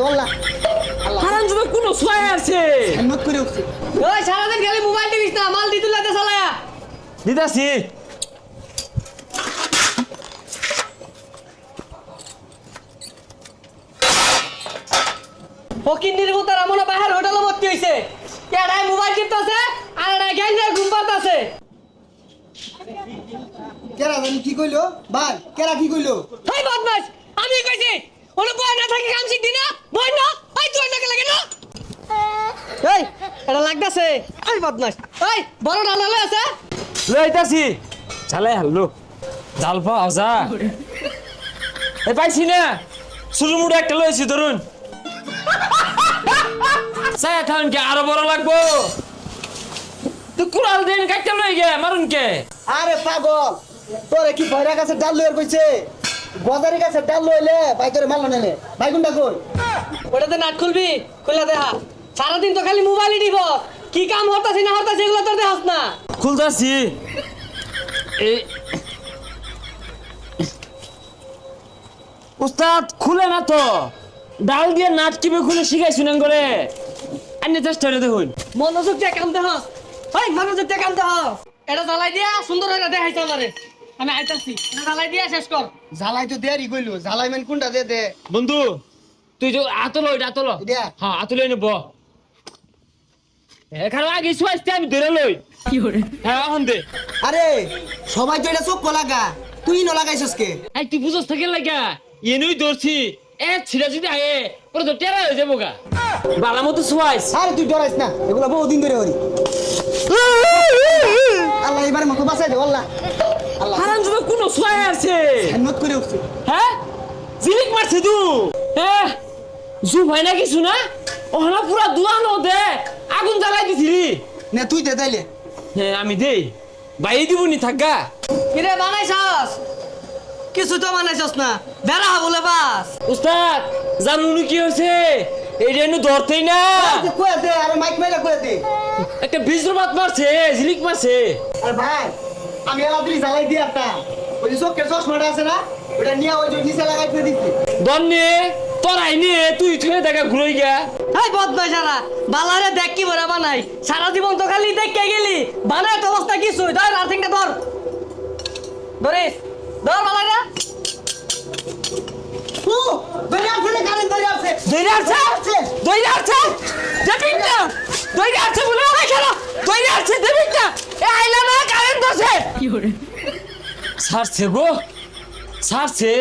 আল্লাহ হারাম যদি কোনো ছয় আছে হিম্মত করে উঠছে। ওই সারাদিন খালি মোবাইল টিপিস না, মাল দি তুলাতে চালায়া। দিদাসি ফকিন্নির মতো আমনা বাহির হোটেলে ভর্তি হইছে। কেডাই মোবাইল টিপতাছে আর এডাই গাইলে ঘুম পাড়তাছে। কেরা জানি কি কইলো ভাই, কেরা কি কইলো? হেই বদমাস, আমি কইছি ওরে বয় না থাকি কাম শিখ দি না, বয় না এই তুই নাকে লাগে না। এই এটা লাগতাছে। এই বদমাস, এই বড় ডালে আছে। লইতাছি চালাই হাল্লো জাল পাওয়া যা এ পাইছি না শুরু মুড়ে একটা লইছি ধরুন সায়া থান কে আরো বড় লাগবো তুই কুড়াল দেন কাটতে লই গে মারুন কে আরে পাগল, তোরে কি ভয়রা কাছে ডাল লইর কইছে? গজারি কাছে ডাল লইলে ভাই তোরে মারলো নেলে। ভাই কোনটা কই? ওটাতে নাট খুলবি, খুলে দেখা। সারাদিন তো খালি মোবাইলই টিপ, কি কাম হতাছি না হতাছি এগুলো তোর দেখাস না। খুলতাছি এই উস্তাদ খুলে না তো ডাল দিয়ে নাট কিভাবে খুলে শিখাইছু না করে আইনে চেষ্টা করে দেখুন মনোযোগ দিয়ে কাম দেখাস। ওই মনোযোগ দিয়ে কাম দেখাস। এটা জ্বালাই দিয়া সুন্দর হয়ে দেখাইছে আমারে। আমি আইতাছি, এটা জ্বালাই দিয়া শেষ কর। ঝালাই তো দেরি কইলো, ঝালাই মেন কোনটা দে দে। বন্ধু তুই যে আতলো এটা আতলো এটা? হ্যাঁ আতলো নেব এখানে আগে শুয়াইতে আমি ধরে লই কি করে? হ্যাঁ এখন দে আরে সবাই তো এটা চোখ লাগা, তুই ন লাগাইছস কে? এই তুই বুঝছ থাকে লাগা এনেই ধরছি এ ছিড়া যদি আয়ে পরে তো টেরা হয়ে যাবো গা বালা মতো শুয়াইস আরে তুই ডরাইস না, এগুলা বহুদিন ধরে হরি। আল্লাহ এবারে মতো বাঁচাই দে আল্লাহ। আল্লাহ হারাম যদি কোনো শুয়াই আছে হিম্মত করে উঠছে। হ্যাঁ জিলিক মারছে তু হ্যাঁ জু ভাই না কিছু না ওখানে পুরা দুয়ানো দে আগুন জ্বালাই দিছিলি নে তুই দে তাইলে। হ্যাঁ আমি দেই বাইরে দিবনি থাকা কিরে বানাইছস? কিছু তো বানাইছস না, বেড়া বলে বাস। উস্তাদ জানুনি কি হয়েছে এইটা এনে ধরতেই না আরে কই দে, আরে মাইক মাইরা কই দে। একটা বীজরবাত মারছে ঝিলিক মারছে আরে ভাই আমি এলা দিলি জ্বালাই দিয়া তা ওই যে চোখের চশমাটা আছে না, ওটা নিয়ে ওই যে নিচে লাগাইতে দিছি। দন্নে তোরাই নিয়ে তুই থুয়ে দেখা ঘুরে গিয়া এই বদমাইশারা, বালারে দেখ কি বড় বানাই। সারা জীবন তো খালি দেখকে গেলি, বানায় তো অবস্থা কিছু। ধর আর্থিংটা ধর, ধরিস ধর বালারে। ও বেরিয়ে আসছে, কারেন্ট বেরিয়ে আসছে। দইরা আছে দইরা আছে দেবিক না দইরা আছে বলে না কেন দইরা আছে দেবিক না এ আইলা না কারেন্ট আছে কি করে ছাড়ছে গো ছাড়ছে